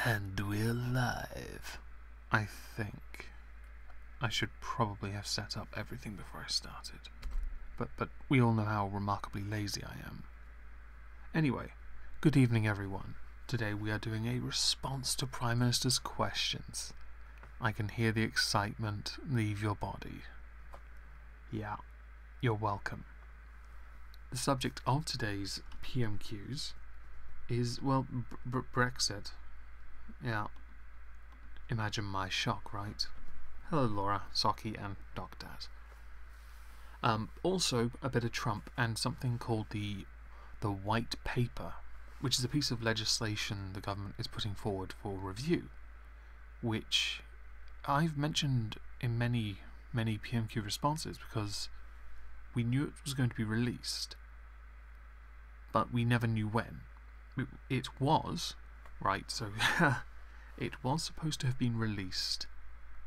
And we're live. I think I should probably have set up everything before I started. But we all know how remarkably lazy I am. Anyway, good evening everyone. Today we are doing a response to Prime Minister's questions. I can hear the excitement leave your body. Yeah, you're welcome. The subject of today's PMQs is, well, Brexit. Yeah. Imagine my shock, right? Hello, Laura, Socky, and Doc Dad. Also, a bit of Trump and something called the White Paper, which is a piece of legislation the government is putting forward for review, which I've mentioned in many PMQ responses because we knew it was going to be released, but we never knew when. It was, right, so it was supposed to have been released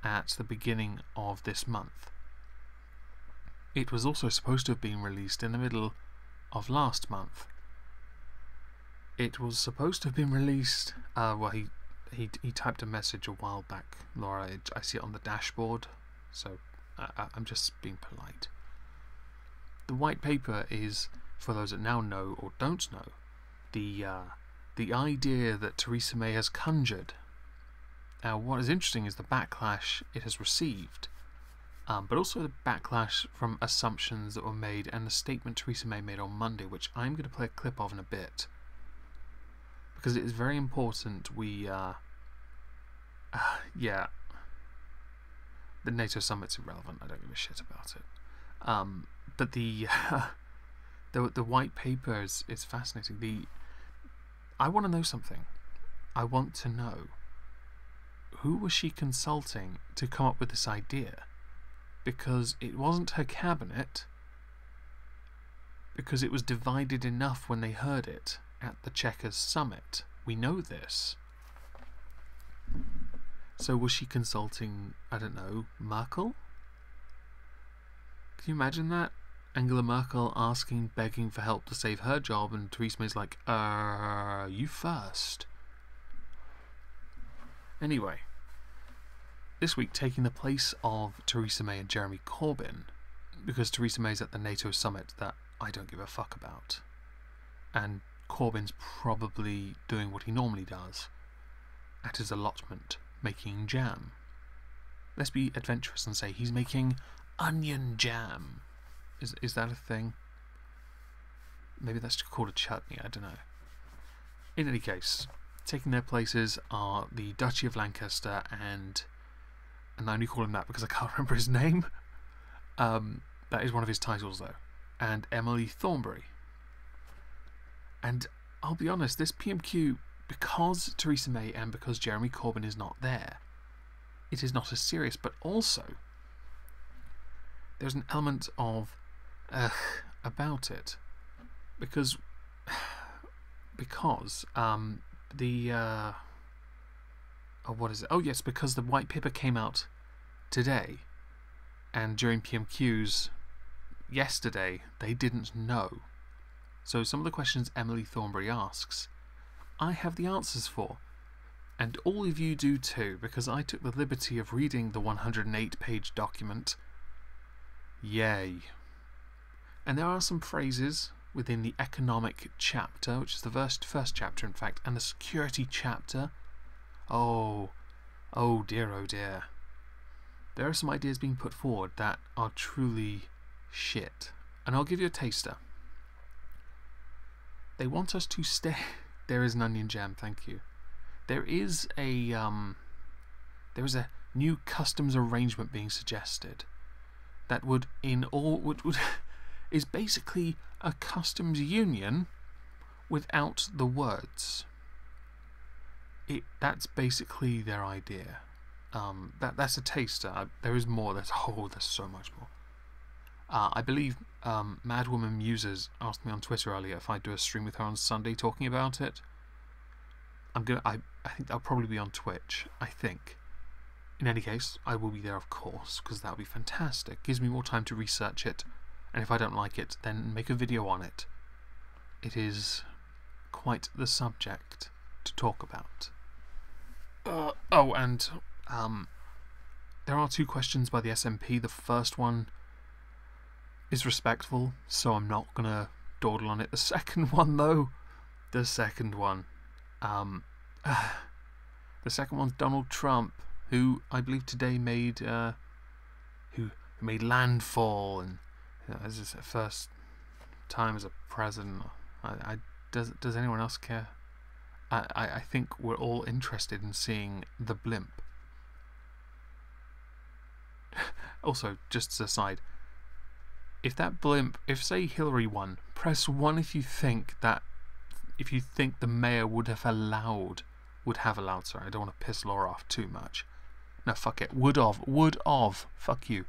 at the beginning of this month. It was also supposed to have been released in the middle of last month. It was supposed to have been released, well, he typed a message a while back, Laura. I see it on the dashboard, so I'm just being polite. The White Paper is, for those that now know or don't know, the idea that Theresa May has conjured. Now, what is interesting is the backlash it has received, but also the backlash from assumptions that were made and the statement Theresa May made on Monday, which I'm going to play a clip of in a bit, because it is very important we, yeah, the NATO summit's irrelevant, I don't give a shit about it, but the White Paper is fascinating. I want to know something. I want to know, who was she consulting to come up with this idea? Because it wasn't her cabinet, because it was divided enough when they heard it at the Chequers summit. We know this. So was she consulting, I don't know, Merkel? Can you imagine that? Angela Merkel asking, begging for help to save her job, and Theresa May's like, you first. Anyway, this week taking the place of Theresa May and Jeremy Corbyn, because Theresa May's at the NATO summit that I don't give a fuck about, and Corbyn's probably doing what he normally does at his allotment, making jam. Let's be adventurous and say he's making onion jam. Is that a thing? Maybe that's called a chutney, I don't know. In any case, taking their places are the Duchy of Lancaster and I only call him that because I can't remember his name. That is one of his titles though. And Emily Thornberry. And I'll be honest, this PMQ, because Theresa May and because Jeremy Corbyn is not there, it is not as serious, but also there's an element of about it, because what is it? Oh yes, because the White Paper came out today, and during PMQs yesterday they didn't know. So some of the questions Emily Thornberry asks, I have the answers for, and all of you do too, because I took the liberty of reading the 108-page document. Yay. And there are some phrases within the economic chapter, which is the first chapter in fact, and the security chapter. Oh dear, oh dear. There are some ideas being put forward that are truly shit. And I'll give you a taster. They want us to stay... There is an onion jam, thank you. There is a new customs arrangement being suggested that would is basically a customs union without the words. That's basically their idea. That's a taster. There is more. There's so much more. I believe Madwoman Muses asked me on Twitter earlier if I'd do a stream with her on Sunday talking about it. I think that'll probably be on Twitch. I think. In any case, I will be there, of course, because that would be fantastic. Gives me more time to research it, and if I don't like it, then make a video on it. It is quite the subject to talk about. Oh, and there are 2 questions by the SNP. The first one is respectful, so I'm not gonna dawdle on it. The second one, though, the second one's Donald Trump, who I believe today made landfall, and as his first time as a president. Does anyone else care? I think we're all interested in seeing the blimp. Also, just as a side, if that blimp, if say Hillary won, press 1 if you think the mayor would have allowed, sorry, I don't want to piss Laura off too much. No, fuck it, would have, fuck you,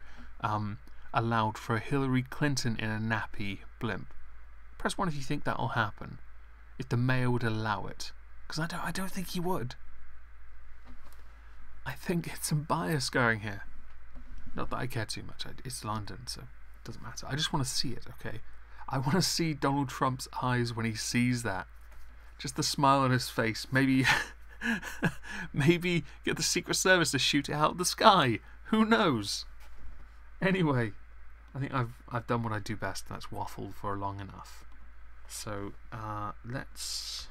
allowed for a Hillary Clinton in a nappy blimp. Press 1 if you think that'll happen. If the mayor would allow it. Because I don't think he would. I think it's some bias going here. Not that I care too much. It's London, so it doesn't matter. I just want to see it, okay? I want to see Donald Trump's eyes when he sees that. Just the smile on his face. Maybe maybe get the Secret Service to shoot it out of the sky. Who knows? Anyway, I think I've done what I do best, and that's waffled for long enough. So let's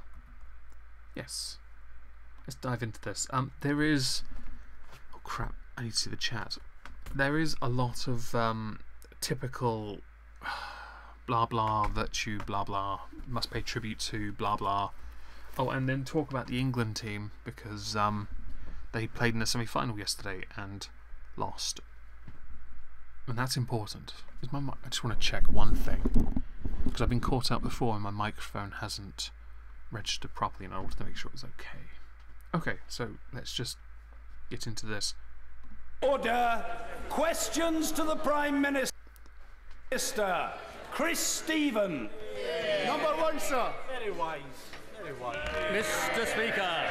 dive into this. There is, oh crap, I need to see the chat. There is a lot of typical blah blah virtue, blah blah, must pay tribute to, blah blah. Oh, and then talk about the England team, because they played in the semi-final yesterday and lost. And that's important. I just want to check one thing, because I've been caught out before and my microphone hasn't registered properly, and I wanted to make sure it was okay. Okay, so let's just get into this. Order! Questions to the Prime Minister. Chris Stephen. Number 1, sir. Very wise. Very wise. Mr. Speaker.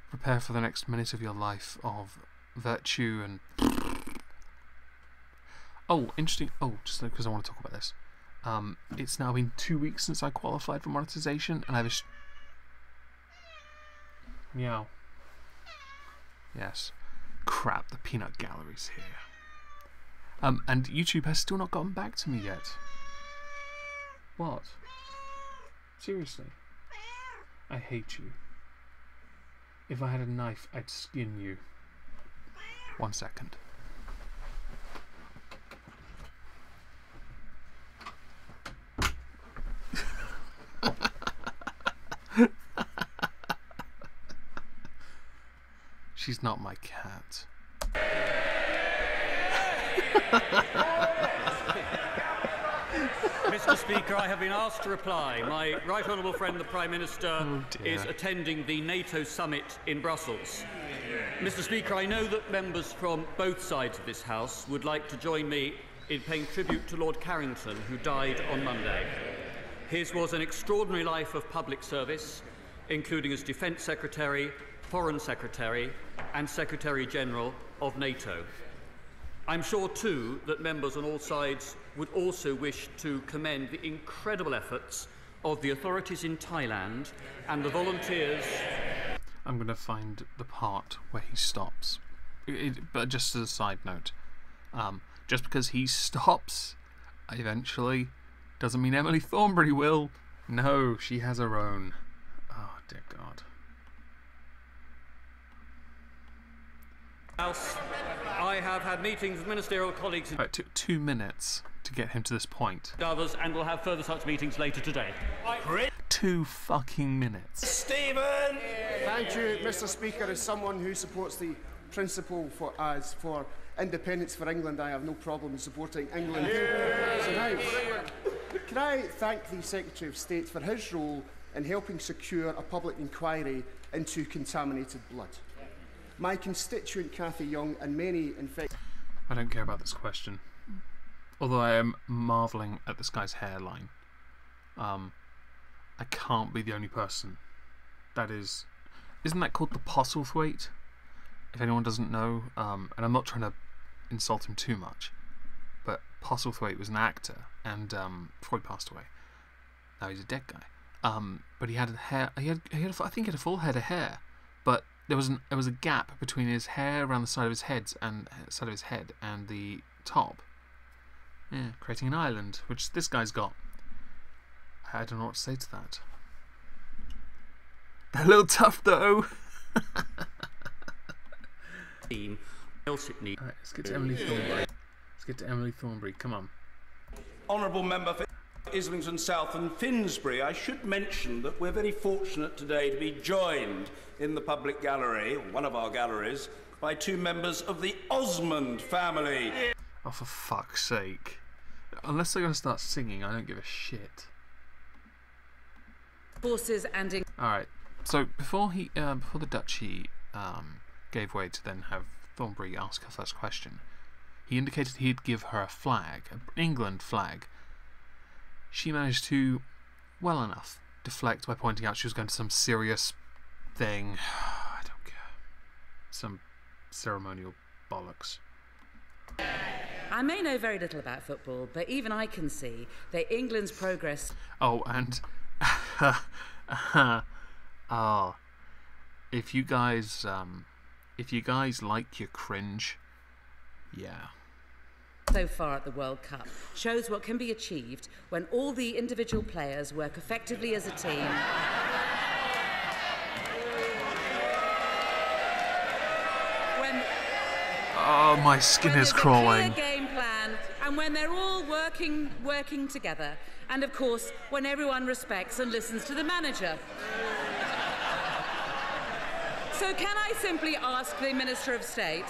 Prepare for the next minute of your life of virtue and... Oh, interesting. Oh, just because I want to talk about this. It's now been 2 weeks since I qualified for monetization, and I have a... Meow. Yes. Crap, the peanut gallery's here. And YouTube has still not gotten back to me yet. What? Seriously? I hate you. If I had a knife, I'd skin you. 1 second. She's not my cat. Mr. Speaker, I have been asked to reply. My right honourable friend, the Prime Minister, is attending the NATO summit in Brussels. Mr. Speaker, I know that members from both sides of this House would like to join me in paying tribute to Lord Carrington, who died on Monday. His was an extraordinary life of public service, including as Defence Secretary, Foreign Secretary and Secretary-General of NATO. I'm sure, too, that members on all sides would also wish to commend the incredible efforts of the authorities in Thailand and the volunteers... I'm going to find the part where he stops. But just as a side note, just because he stops eventually doesn't mean Emily Thornberry will. No, she has her own. Oh, dear God. I have had meetings with ministerial colleagues in It took 2 minutes to get him to this point. others, and will have further such meetings later today. 2 fucking minutes. Stephen! Thank you, Mr. Speaker. As someone who supports the principle for independence for England, I have no problem supporting England. So now, can I thank the Secretary of State for his role in helping secure a public inquiry into contaminated blood? My constituent Cathy Young and many infected... I don't care about this question. Although I am marvelling at this guy's hairline. I can't be the only person. That is... Isn't that called the Postlethwaite? If anyone doesn't know, and I'm not trying to insult him too much, but Postlethwaite was an actor, and before he passed away, now he's a dead guy. But he had hair. I think he had a full head of hair, but there was a gap between his hair around the side of his head and the top. Yeah, creating an island, which this guy's got. I don't know what to say to that. They're a little tough though. Team. Else it needs. Alright, let's get to Emily Thornberry. Let's get to Emily Thornberry. Come on. Honourable Member for Islington South and Finsbury, I should mention that we're very fortunate today to be joined in the public gallery, one of our galleries, by 2 members of the Osmond family. Oh, for fuck's sake. Unless they're going to start singing, I don't give a shit. Forces and... Alright, so before the Duchy gave way to then have Thornberry ask her first question, he indicated he'd give her a flag, an England flag. She managed to, well enough, deflect by pointing out she was going to some serious thing. I don't care. Some ceremonial bollocks. I may know very little about football, but even I can see that England's progress... Oh, and... if you guys like your cringe, yeah. so far at the World Cup shows what can be achieved when all the individual players work effectively as a team. Oh, my skin is crawling. A clear game plan, and when they're all working together, and of course, when everyone respects and listens to the manager. So can I simply ask the Minister of State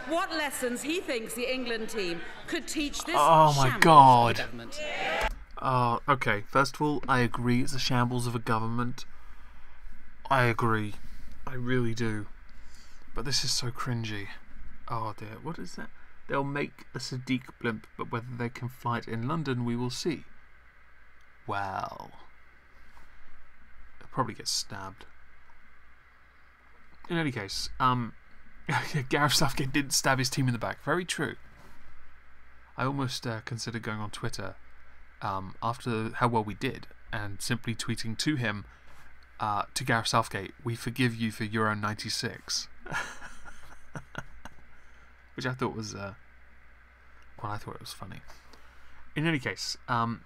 what lessons he thinks the England team could teach this shambles of a government? Oh, okay. First of all, I agree it's a shambles of a government. I agree. I really do. But this is so cringy. Oh dear, what is that? They'll make a Sadiq blimp, but whether they can fly it in London, we will see. Well, they'll probably get stabbed. In any case, Gareth Southgate didn't stab his team in the back. Very true. I almost considered going on Twitter after how well we did and simply tweeting to him, to Gareth Southgate, "We forgive you for Euro '96." Which I thought was, I thought it was funny. In any case, the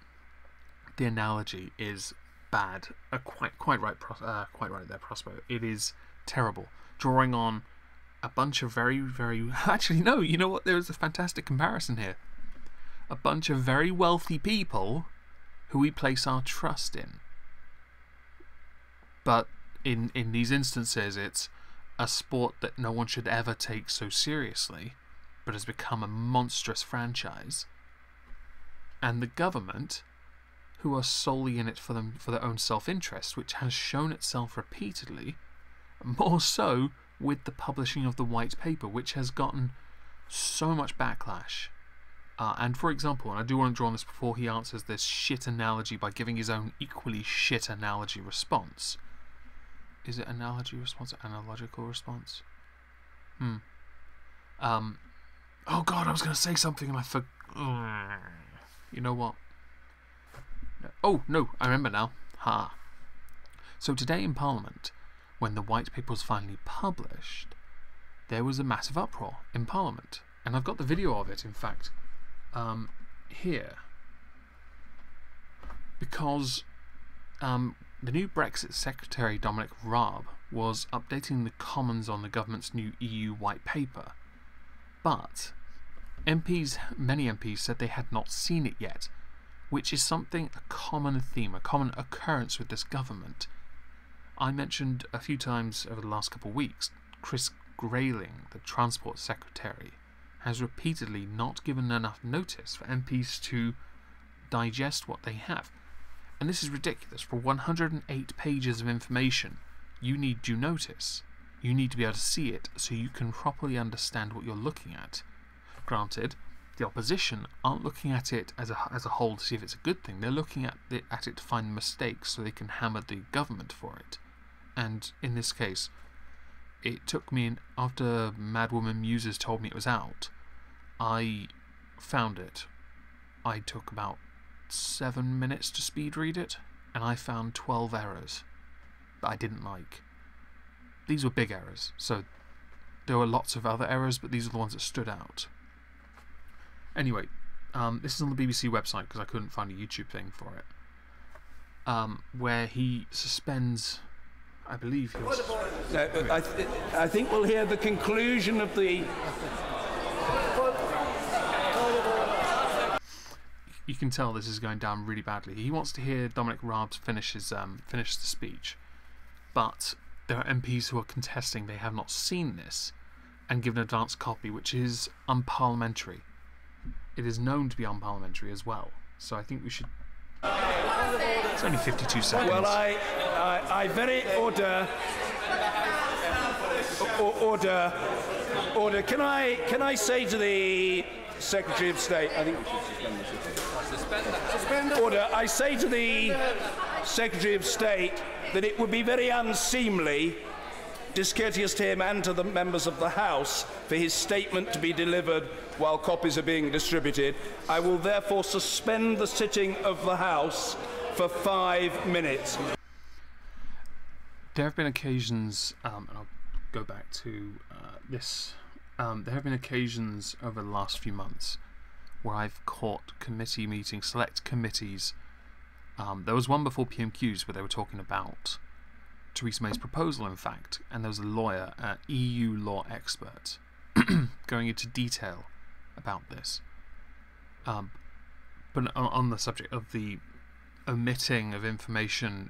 analogy is bad. Quite right there, Prospero. It is terrible. Drawing on a bunch of very, very... Actually, no, you know what? There's a fantastic comparison here. A bunch of very wealthy people who we place our trust in. But in these instances, it's a sport that no one should ever take so seriously, but has become a monstrous franchise. And the government, who are solely in it for their own self-interest, which has shown itself repeatedly, more so with the publishing of the white paper, which has gotten so much backlash. And for example, and I do want to draw on this before he answers this shit analogy by giving his own equally shit analogy response. Is it analogy response or analogical response? Oh god, I was going to say something and I forgot. You know what? Oh, no, I remember now. Ha. So today in Parliament, when the white paper was finally published, there was a massive uproar in Parliament. And I've got the video of it, in fact, here. Because the new Brexit Secretary, Dominic Raab, was updating the Commons on the government's new EU white paper. But many MPs said they had not seen it yet, which is a common theme, a common occurrence with this government. I mentioned a few times over the last couple of weeks, Chris Grayling, the Transport Secretary, has repeatedly not given enough notice for MPs to digest what they have. And this is ridiculous. For 108 pages of information, you need due notice. You need to be able to see it so you can properly understand what you're looking at. Granted, the opposition aren't looking at it as a whole to see if it's a good thing. They're looking at it to find mistakes so they can hammer the government for it. And in this case, it took me, after Madwoman Muses told me it was out, I found it. I took about 7 minutes to speed read it, and I found 12 errors that I didn't like. these were big errors. So there were lots of other errors, but these are the ones that stood out. Anyway, this is on the BBC website because I couldn't find a YouTube thing for it. Where he suspends, I believe he was... I think we'll hear the conclusion of the... You can tell this is going down really badly. He wants to hear Dominic Raab finish the speech, but there are MPs who are contesting they have not seen this and given an advance copy, which is unparliamentary. It is known to be unparliamentary as well, so I think we should... It's only 52 seconds. Well, I very order. Can I say to the Secretary of State? I think we should suspend this. Order. I say to the Secretary of State that it would be very unseemly, discourteous to him and to the members of the House for his statement to be delivered while copies are being distributed. I will therefore suspend the sitting of the House for 5 minutes. There have been occasions, and I'll go back to this, there have been occasions over the last few months where I've caught committee meetings, select committees. There was one before PMQs where they were talking about Theresa May's proposal, in fact, and there was a lawyer, an EU law expert, going into detail about this. But on the subject of the omitting of information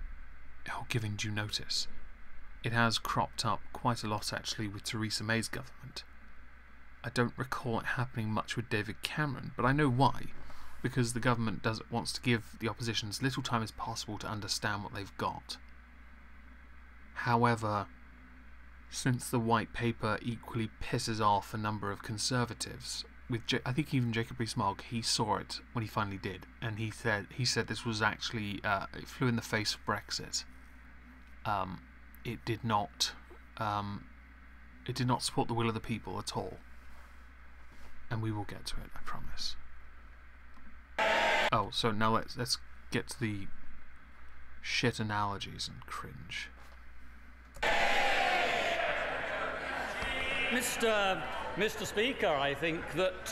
or giving due notice, it has cropped up quite a lot actually with Theresa May's government. I don't recall it happening much with David Cameron, but I know why. Because the government wants to give the opposition as little time as possible to understand what they've got. However, since the white paper equally pisses off a number of conservatives, I think even Jacob Rees-Mogg, he saw it when he finally did, and he said this was actually it flew in the face of Brexit. It did not support the will of the people at all, and we will get to it, I promise. Oh, so now let's get to the shit analogies and cringe. Mr. Speaker, I think that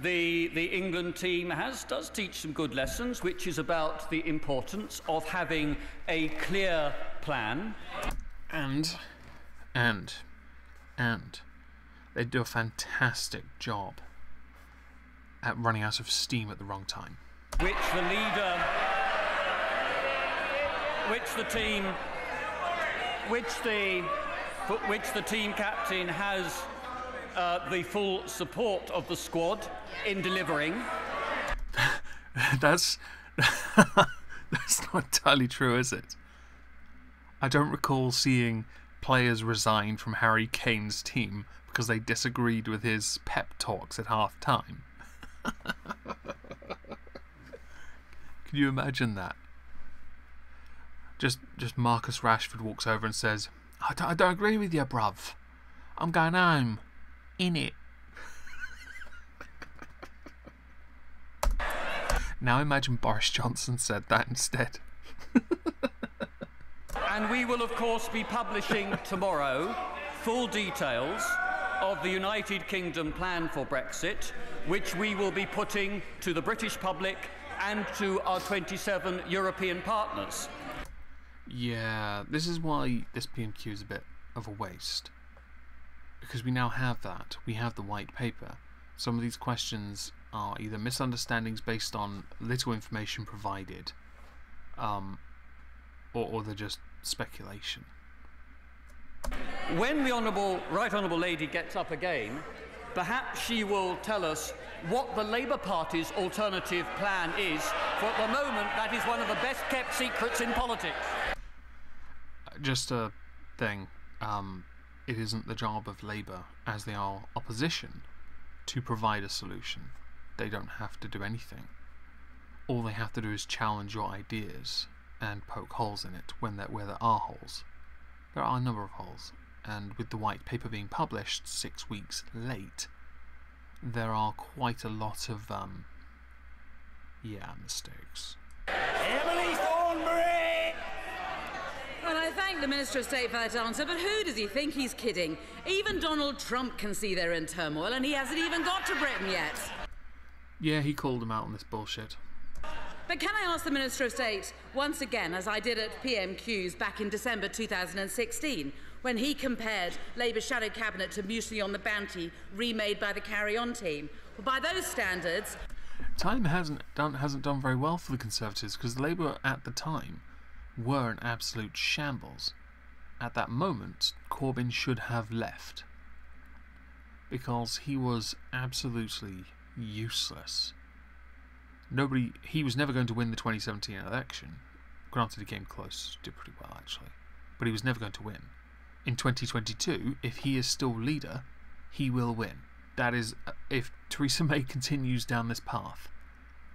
the England team does teach some good lessons, which is about the importance of having a clear plan. And they do a fantastic job at running out of steam at the wrong time. Which the team captain has the full support of the squad in delivering. That's not entirely true, is it? I don't recall seeing players resign from Harry Kane's team because they disagreed with his pep talks at half-time. Can you imagine that? Just Marcus Rashford walks over and says, I don't agree with you, bruv. I'm going home. In it. Now imagine Boris Johnson said that instead. And we will, of course, be publishing tomorrow full details of the United Kingdom plan for Brexit, which we will be putting to the British public and to our 27 European partners. Yeah, this is why this PMQ is a bit of a waste. Because we now have that. We have the white paper. Some of these questions are either misunderstandings based on little information provided, or they're just speculation. When the Right Honourable Lady gets up again, perhaps she will tell us what the Labour Party's alternative plan is, for at the moment that is one of the best kept secrets in politics. Just a thing, it isn't the job of Labour, as they are opposition, to provide a solution. They don't have to do anything. All they have to do is challenge your ideas and poke holes in it where there are holes. There are a number of holes, and with the white paper being published 6 weeks late, there are quite a lot of mistakes. Emily Thornberry! Well, I thank the Minister of State for that answer, but who does he think he's kidding? Even Donald Trump can see they're in turmoil, and he hasn't even got to Britain yet. Yeah, he called him out on this bullshit. But can I ask the Minister of State once again, as I did at PMQs back in December 2016, when he compared Labour's shadow cabinet to Mutiny on the Bounty, remade by the Carry On team? Well, by those standards... Time hasn't done very well for the Conservatives, because Labour at the time were an absolute shambles. At that moment, Corbyn should have left, because he was absolutely useless. He was never going to win the 2017 election. Granted, he came close, did pretty well actually, but he was never going to win. In 2022, if he is still leader, he will win. That is, if Theresa May continues down this path,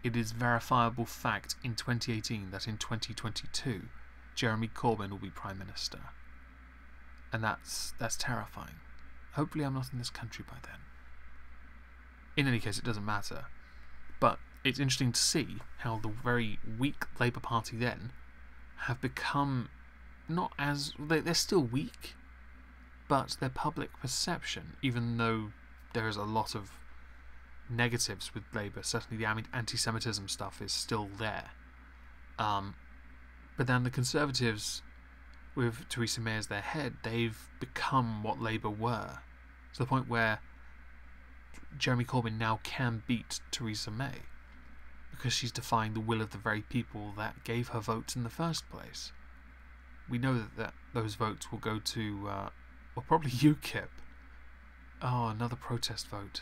it is verifiable fact in 2018 that in 2022, Jeremy Corbyn will be Prime Minister. And that's terrifying. Hopefully I'm not in this country by then. In any case, it doesn't matter. But it's interesting to see how the very weak Labour Party then have become not as... They're still weak, but their public perception, even though there is a lot of negatives with Labour, certainly the anti-Semitism stuff is still there. But then the Conservatives, with Theresa May as their head, they've become what Labour were, to the point where Jeremy Corbyn now can beat Theresa May, because she's defying the will of the very people that gave her votes in the first place. We know that those votes will go to, well, probably UKIP. Oh, another protest vote.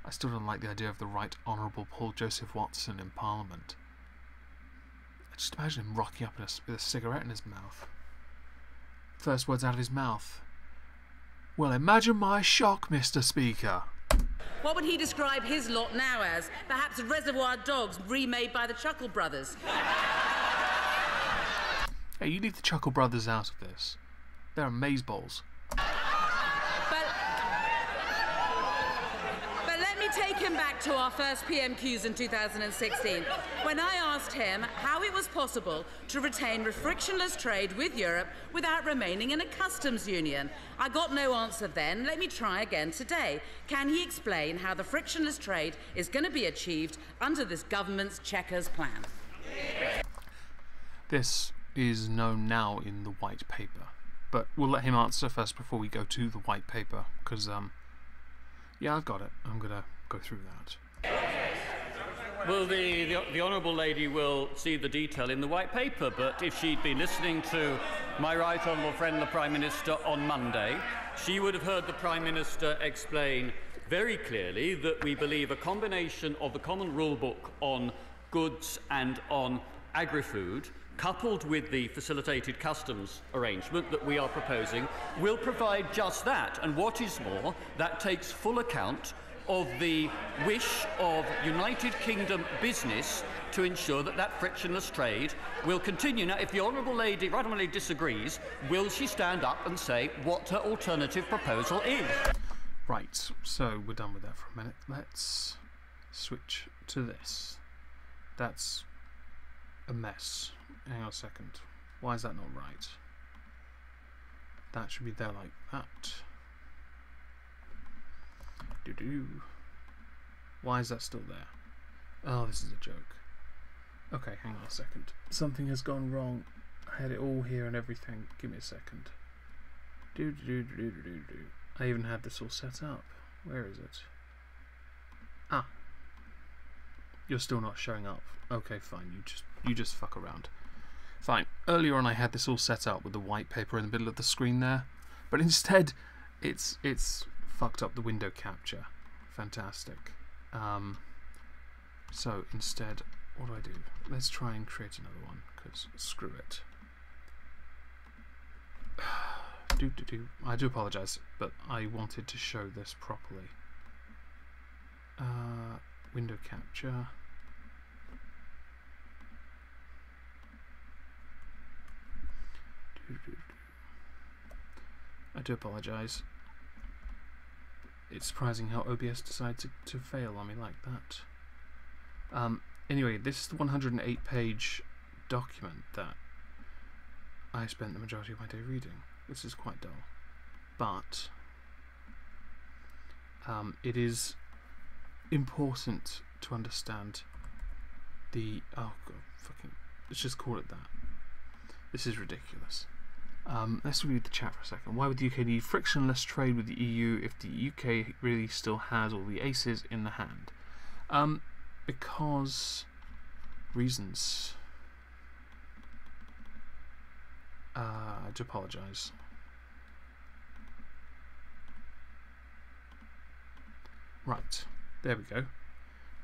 I still don't like the idea of the Right Honourable Paul Joseph Watson in Parliament. I just imagine him rocking up with a cigarette in his mouth. First words out of his mouth. Well, imagine my shock, Mr. Speaker. What would he describe his lot now as? Perhaps Reservoir Dogs remade by the Chuckle Brothers? Hey, you leave the Chuckle Brothers out of this. They're amazeballs. But let me take him back to our first PMQs in 2016, when I asked him how it was possible to retain frictionless trade with Europe without remaining in a customs union. I got no answer then. Let me try again today. Can he explain how the frictionless trade is going to be achieved under this government's Chequers plan? This is known now in the white paper, but we'll let him answer first before we go to the white paper, because yeah, I've got it. I'm gonna go through that. Well, the Honourable Lady will see the detail in the white paper, but if she'd been listening to my Right Honourable friend the Prime Minister on Monday, she would have heard the Prime Minister explain very clearly that we believe a combination of the Common Rule Book on goods and on agri-food, coupled with the facilitated customs arrangement that we are proposing, will provide just that. And what is more, that takes full account of the wish of United Kingdom business to ensure that that frictionless trade will continue. Now, if the Honourable Lady, Right Honourable Lady disagrees, will she stand up and say what her alternative proposal is? Right, so we're done with that for a minute. Let's switch to this. That's a mess. Hang on a second. Why is that not right? That should be there like that. Doo-doo. Why is that still there? Oh, this is a joke. Okay, hang on a second. Something has gone wrong. I had it all here and everything. Give me a second. Do-do-do-do-do-do-do. I even had this all set up. Where is it? Ah. You're still not showing up. Okay, fine. You just fuck around. Fine. Earlier on I had this all set up with the white paper in the middle of the screen there, but instead it's fucked up the window capture. Fantastic. So instead, what do I do? Let's try and create another one, because screw it. I do apologise, but I wanted to show this properly. Window capture. I do apologise. It's surprising how OBS decided to fail on me like that. Anyway, this is the 108-page document that I spent the majority of my day reading. This is quite dull. But it is important to understand the... Oh, God, fucking... Let's just call it that. This is ridiculous. Let's read the chat for a second. Why would the UK need frictionless trade with the EU if the UK really still has all the aces in the hand? Because... Reasons. I do apologise. Right, there we go.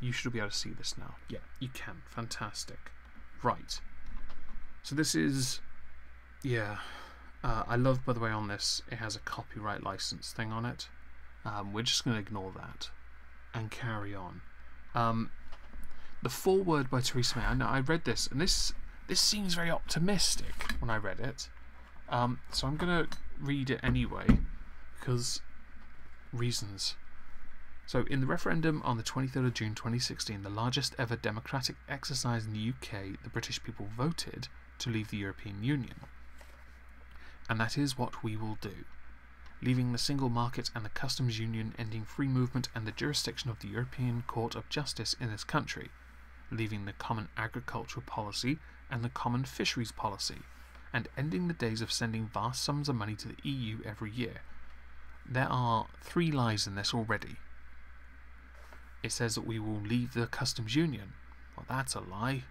You should be able to see this now. Yeah, you can. Fantastic. Right. So this is... Yeah. I love, by the way, on this, it has a copyright license thing on it. We're just going to ignore that and carry on. The foreword by Theresa May. I know I read this, and this seems very optimistic when I read it. So I'm going to read it anyway, because reasons. So, in the referendum on the 23rd of June 2016, the largest ever democratic exercise in the UK, the British people voted to leave the European Union. And that is what we will do. Leaving the single market and the customs union, ending free movement and the jurisdiction of the European Court of Justice in this country. Leaving the common agricultural policy and the common fisheries policy, and ending the days of sending vast sums of money to the EU every year. There are 3 lies in this already. It says that we will leave the customs union. Well, that's a lie.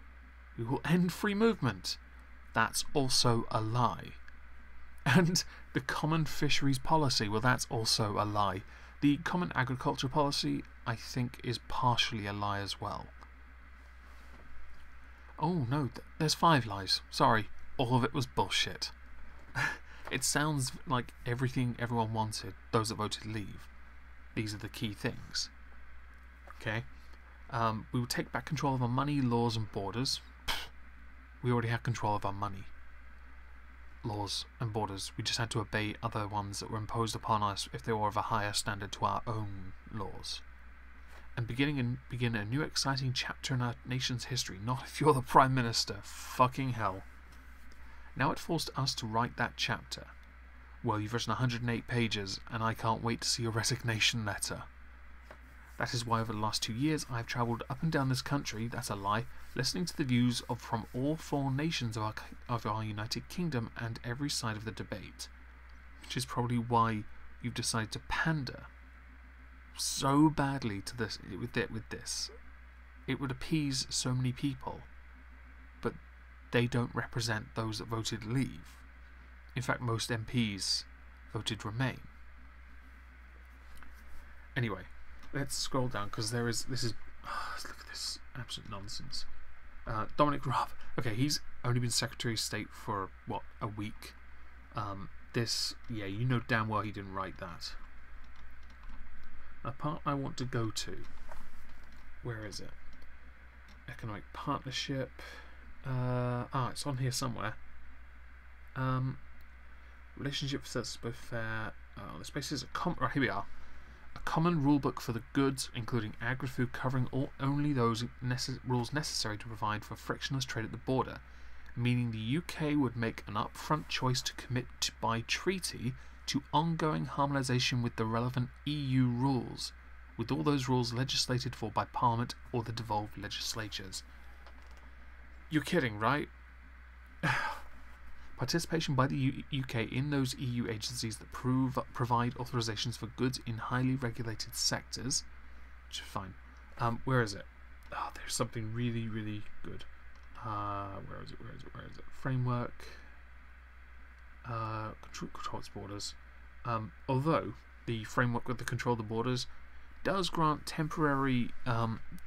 We will end free movement. That's also a lie. And the common fisheries policy, well, that's also a lie. The common agriculture policy, I think, is partially a lie as well. Oh no, there's 5 lies. Sorry, all of it was bullshit. It sounds like everything everyone wanted, those that voted leave. These are the key things. Okay, we will take back control of our money, laws and borders. Pfft, we already had control of our money, laws and borders. We just had to obey other ones that were imposed upon us if they were of a higher standard to our own laws. And begin a new exciting chapter in our nation's history. Not if you're the Prime Minister. Fucking hell. Now it falls to us to write that chapter. Well, you've written 108 pages, and I can't wait to see your resignation letter. That is why over the last 2 years I've travelled up and down this country, that's a lie, listening to the views from all 4 nations of our United Kingdom and every side of the debate. Which is probably why you've decided to pander so badly to this with this. It would appease so many people, but they don't represent those that voted leave. In fact, most MPs voted remain. Anyway, let's scroll down because look at this absolute nonsense. Dominic Raab. Okay, he's only been Secretary of State for what, a week. Yeah, you know damn well he didn't write that. A part I want to go to. Where is it? Economic partnership. It's on here somewhere. Relationship that's both fair. This space is right, here we are. A common rulebook for the goods, including agri-food, covering only those rules necessary to provide for frictionless trade at the border, meaning the UK would make an upfront choice to commit by treaty to ongoing harmonisation with the relevant EU rules, with all those rules legislated for by Parliament or the devolved legislatures. You're kidding, right? Participation by the UK in those EU agencies that provide authorisations for goods in highly regulated sectors, which is fine. Where is it? Oh, there's something really, really good. Where is it? Framework. Control its borders. Although the framework with the control of the borders does grant temporary,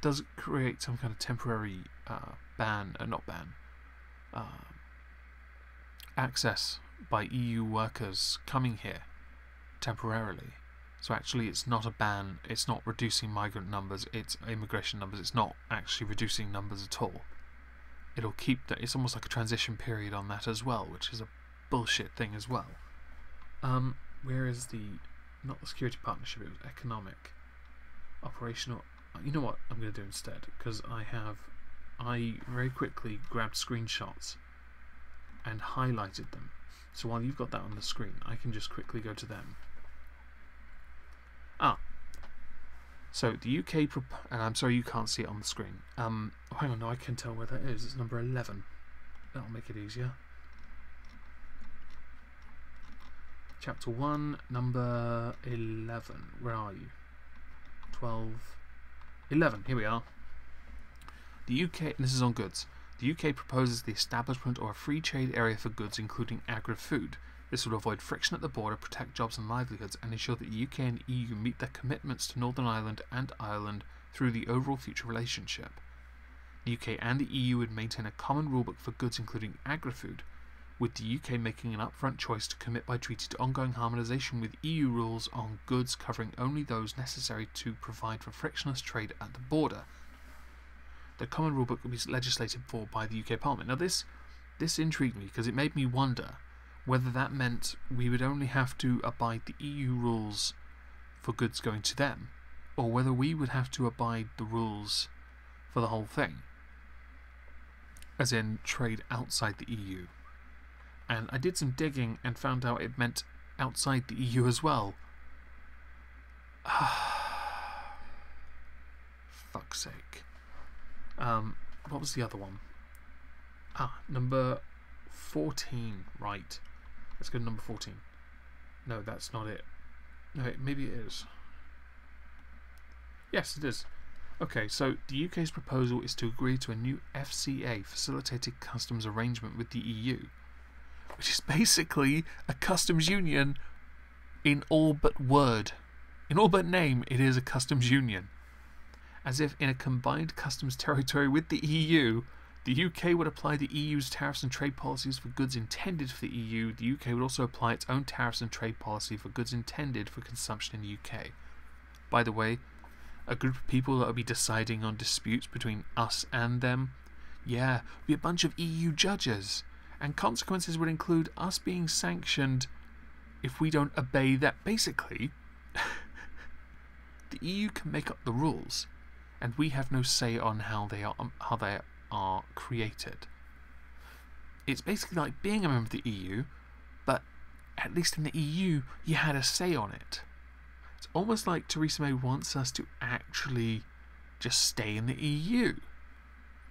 does create some kind of temporary access by EU workers coming here temporarily. So actually it's not a ban, it's not reducing migrant numbers, it's immigration numbers, it's not actually reducing numbers at all. It'll keep that, it's almost like a transition period on that as well, which is a bullshit thing as well. Where is not the security partnership, it was economic, operational. You know what I'm going to do instead, because I very quickly grabbed screenshots and highlighted them. So while you've got that on the screen, I can just quickly go to them. So the UK, and I'm sorry you can't see it on the screen. Oh, hang on, no, I can tell where that is. It's number 11. That'll make it easier. Chapter 1, number 11. Where are you? 12, 11. Here we are. The UK, this is on goods. The UK proposes the establishment of a free trade area for goods, including agri-food. This would avoid friction at the border, protect jobs and livelihoods, and ensure that the UK and EU meet their commitments to Northern Ireland and Ireland through the overall future relationship. The UK and the EU would maintain a common rulebook for goods, including agri-food, with the UK making an upfront choice to commit by treaty to ongoing harmonisation with EU rules on goods, covering only those necessary to provide for frictionless trade at the border. The common rulebook will be legislated for by the UK Parliament. Now this intrigued me because it made me wonder whether that meant we would only have to abide the EU rules for goods going to them, or whether we would have to abide the rules for the whole thing, as in trade outside the EU. And I did some digging and found out it meant outside the EU as well. Fuck's sake. What was the other one? Number 14, right. Let's go to number 14. No, that's not it. No, maybe it is. Yes, it is. Okay, so the UK's proposal is to agree to a new FCA, Facilitated Customs Arrangement, with the EU, which is basically a customs union in all but word. In all but name, it is a customs union. As if in a combined customs territory with the EU, the UK would apply the EU's tariffs and trade policies for goods intended for the EU. The UK would also apply its own tariffs and trade policy for goods intended for consumption in the UK. By the way, a group of people that will be deciding on disputes between us and them, yeah, be a bunch of EU judges, and consequences would include us being sanctioned if we don't obey that. Basically, the EU can make up the rules, and we have no say on how they are created. It's basically like being a member of the EU, but at least in the EU you had a say on it. It's almost like Theresa May wants us to actually just stay in the EU,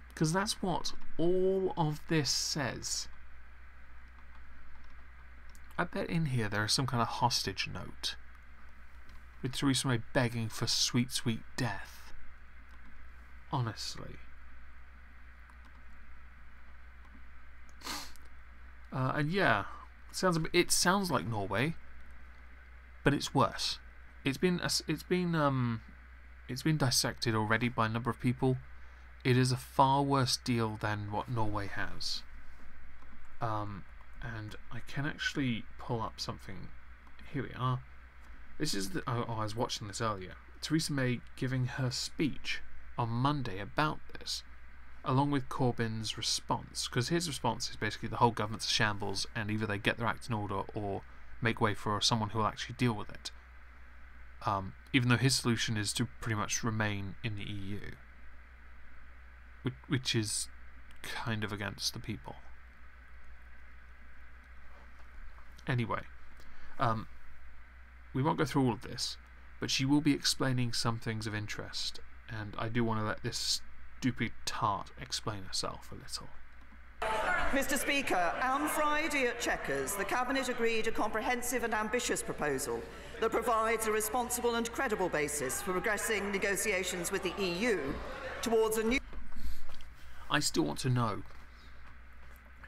because that's what all of this says. I bet in here there is some kind of hostage note with Theresa May begging for sweet, sweet death. Honestly. And yeah, it sounds like Norway, but it's worse. It's been dissected already by a number of people. It is a far worse deal than what Norway has. And I can actually pull up something. Here we are. This is the. Oh, I was watching this earlier. Theresa May giving her speech on Monday about this, along with Corbyn's response, because his response is basically the whole government's a shambles, and either they get their act in order or make way for someone who will actually deal with it. Even though his solution is to pretty much remain in the EU, which is kind of against the people. Anyway, we won't go through all of this, but she will be explaining some things of interest, and I do want to let this stupid tart explain herself a little. Mr. Speaker, on Friday at Chequers, the Cabinet agreed a comprehensive and ambitious proposal that provides a responsible and credible basis for progressing negotiations with the EU towards a new... I still want to know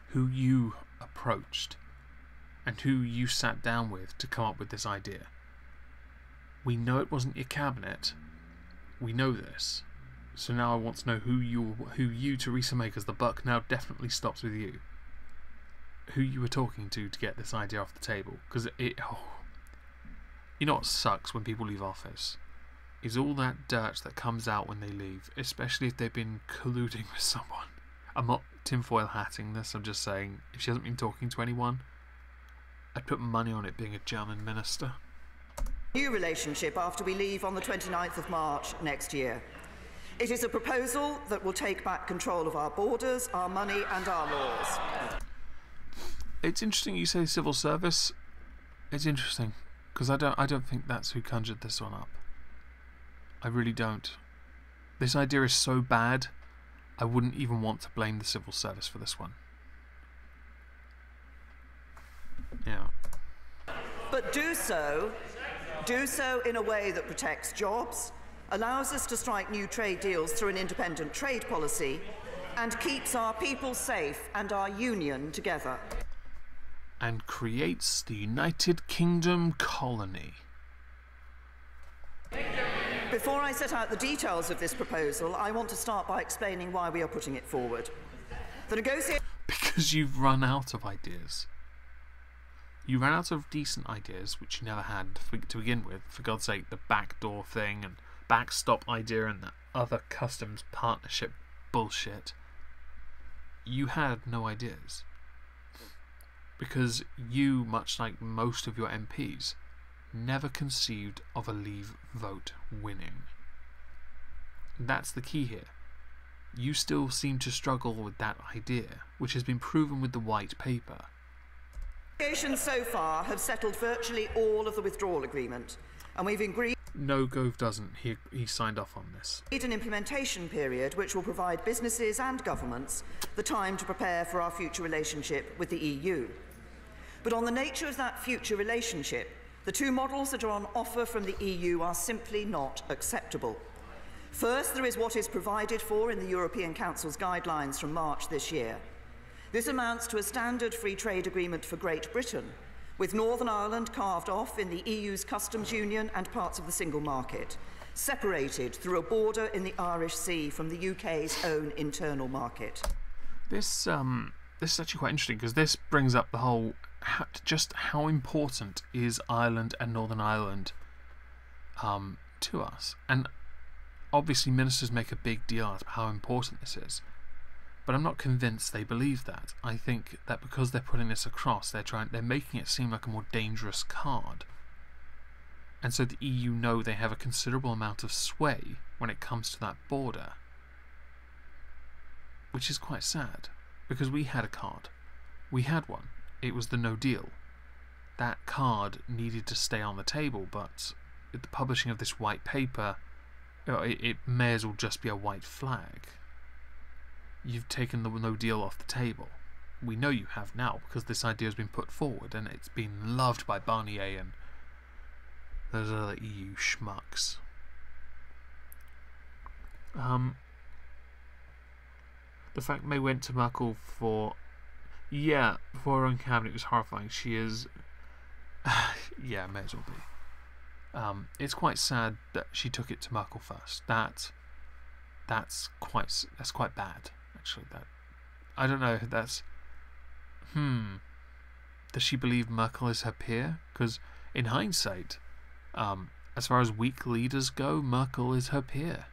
who you approached and who you sat down with to come up with this idea. We know it wasn't your cabinet. We know this. So now I want to know who you, Theresa May, because the buck now definitely stops with you. Who you were talking to get this idea off the table. Because you know what sucks when people leave office? Is all that dirt that comes out when they leave, especially if they've been colluding with someone. I'm not tinfoil hatting this, I'm just saying, if she hasn't been talking to anyone, I'd put money on it being a German minister. New relationship after we leave on the 29th of March next year. It is a proposal that will take back control of our borders, our money and our laws. It's interesting you say civil service. It's interesting because I don't think that's who conjured this one up. I really don't. This idea is so bad, I wouldn't even want to blame the civil service for this one. Yeah. But do so in a way that protects jobs, allows us to strike new trade deals through an independent trade policy, and keeps our people safe and our union together. And creates the United Kingdom colony. Before I set out the details of this proposal, I want to start by explaining why we are putting it forward. Because you've run out of ideas. You ran out of decent ideas, which you never had to begin with. For God's sake, the backdoor thing and backstop idea and the other customs partnership bullshit. You had no ideas. Because you, much like most of your MPs, never conceived of a Leave vote winning. That's the key here. You still seem to struggle with that idea, which has been proven with the white paper. Negotiations so far have settled virtually all of the withdrawal agreement, and we've agreed. No, Gove doesn't. He signed off on this. An implementation period which will provide businesses and governments the time to prepare for our future relationship with the EU. But on the nature of that future relationship, the two models that are on offer from the EU are simply not acceptable. First, there is what is provided for in the European Council's guidelines from March this year. This amounts to a standard free trade agreement for Great Britain, with Northern Ireland carved off in the EU's customs union and parts of the single market, separated through a border in the Irish Sea from the UK's own internal market. This is actually quite interesting because this brings up the whole just how important is Ireland and Northern Ireland to us. And obviously ministers make a big deal out of how important this is. But I'm not convinced they believe that. I think that because they're putting this across, they're making it seem like a more dangerous card. And so the EU know they have a considerable amount of sway when it comes to that border. Which is quite sad. Because we had a card. We had one. It was the no deal. That card needed to stay on the table, but the publishing of this white paper, it may as well just be a white flag. You've taken the no deal off the table. We know you have now because this idea has been put forward and it's been loved by Barnier and those other EU schmucks. The fact May went to Merkel for her own cabinet was horrifying. She is yeah, may as well be. It's quite sad that she took it to Merkel first. That's quite bad. Actually, that I don't know. That's Does she believe Merkel is her peer? Because in hindsight, as far as weak leaders go, Merkel is her peer.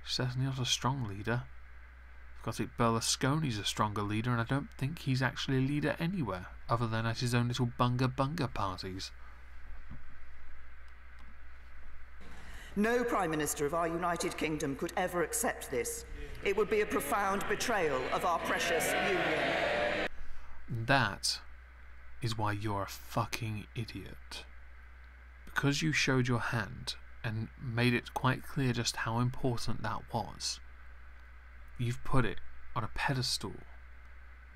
She's certainly not a strong leader. I've got it. Berlusconi's a stronger leader, and I don't think he's actually a leader anywhere other than at his own little bunga parties. No Prime Minister of our United Kingdom could ever accept this. It would be a profound betrayal of our precious union. That is why you're a fucking idiot. Because you showed your hand and made it quite clear just how important that was, you've put it on a pedestal,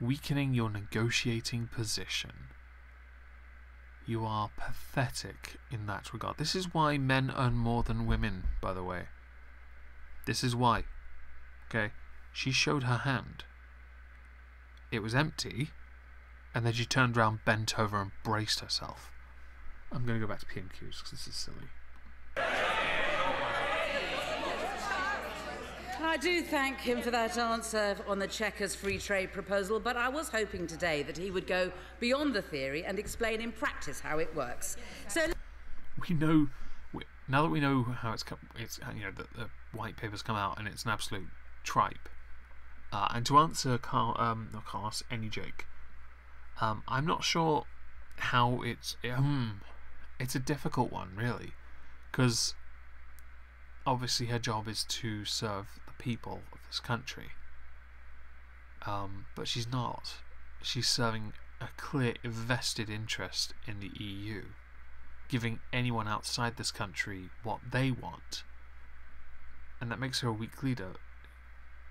weakening your negotiating position. You are pathetic in that regard. This is why men earn more than women, by the way. This is why. Okay? She showed her hand. It was empty, and then she turned around, bent over, and braced herself. I'm going to go back to PMQs because this is silly. I do thank him for that answer on the Chequers free trade proposal, but I was hoping today that he would go beyond the theory and explain in practice how it works. So now that we know how it's the white paper's come out and it's an absolute tripe. And to answer Carlos, any Jake, I'm not sure how it's a difficult one really, because obviously her job is to serve the people of this country, but she's not. She's serving a clear vested interest in the EU, giving anyone outside this country what they want, and that makes her a weak leader.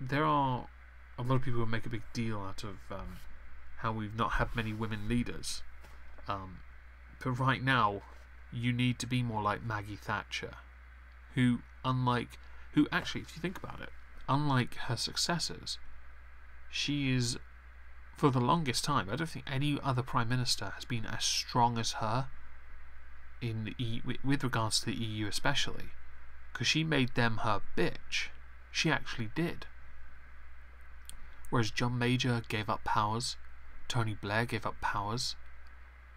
There are a lot of people who make a big deal out of how we've not had many women leaders, but right now you need to be more like Maggie Thatcher, who actually, if you think about it, unlike her successors, she is, for the longest time, I don't think any other Prime Minister has been as strong as her in the with regards to the EU especially, because she made them her bitch. She actually did. Whereas John Major gave up powers, Tony Blair gave up powers,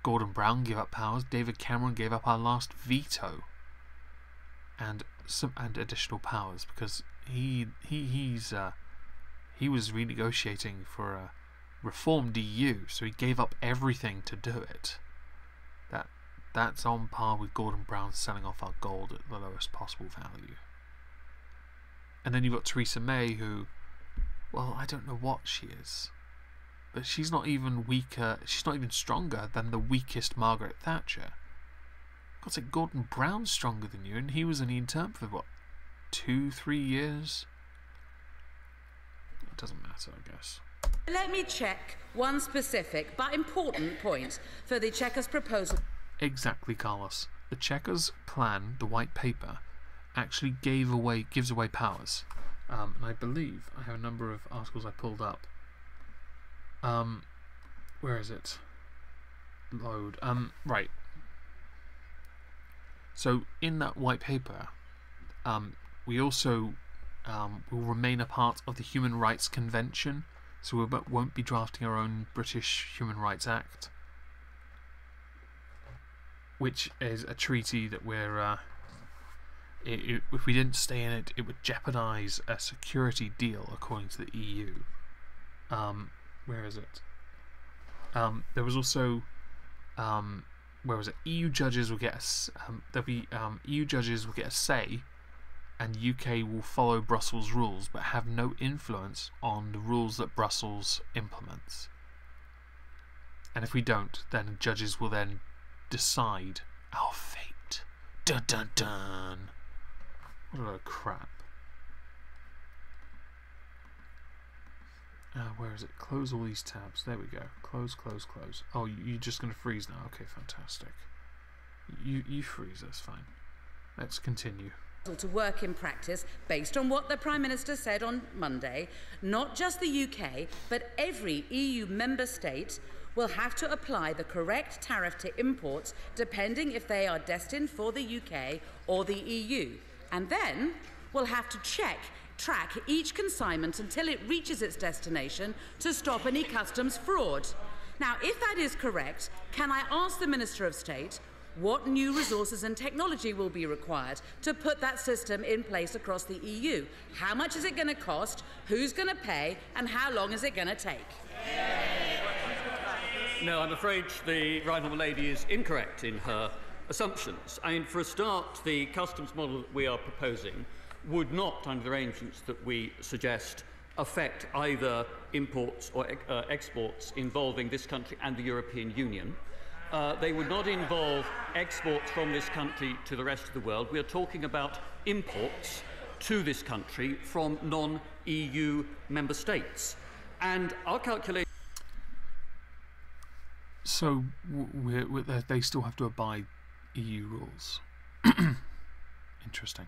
Gordon Brown gave up powers, David Cameron gave up our last veto, and additional powers, because he was renegotiating for a reformed EU, so he gave up everything to do it. That's on par with Gordon Brown selling off our gold at the lowest possible value. And then you've got Theresa May, who, well, I don't know what she is, but she's not even weaker, she's not even stronger than the weakest Margaret Thatcher. God's sake, Gordon Brown's stronger than you, and he was only in term for, what, 2-3 years? It doesn't matter, I guess. Let me check one specific but important point for the Chequers proposal. Exactly, Carlos. The Chequers plan, the white paper, actually gives away powers. And I believe I have a number of articles I pulled up. Where is it? Load. Right. So in that white paper, we also will remain a part of the Human Rights Convention, so we won't be drafting our own British Human Rights Act, which is a treaty that we're if we didn't stay in it, it would jeopardise a security deal according to the EU. Where is it? There was also where was it? EU judges will get EU judges will get a say, and UK will follow Brussels rules but have no influence on the rules that Brussels implements. And if we don't, then judges will then decide our fate. Dun dun dun. What a load of crap. Where is it? Close all these tabs. There we go. Close, close, close. Oh, you're just going to freeze now. Okay, fantastic. You freeze, that's fine. Let's continue. To work in practice based on what the Prime Minister said on Monday, not just the UK, but every EU member state will have to apply the correct tariff to imports depending if they are destined for the UK or the EU. And then we'll have to track each consignment until it reaches its destination to stop any customs fraud. Now, if that is correct, can I ask the Minister of State what new resources and technology will be required to put that system in place across the EU? How much is it going to cost, who's going to pay, and how long is it going to take? No, I'm afraid the Right Honourable Lady is incorrect in her assumptions. I mean, for a start, the customs model that we are proposing would not, under the arrangements that we suggest, affect either imports or exports involving this country and the European Union. They would not involve exports from this country to the rest of the world. We are talking about imports to this country from non-EU member states. And our calculation... So they still have to abide EU rules. Interesting.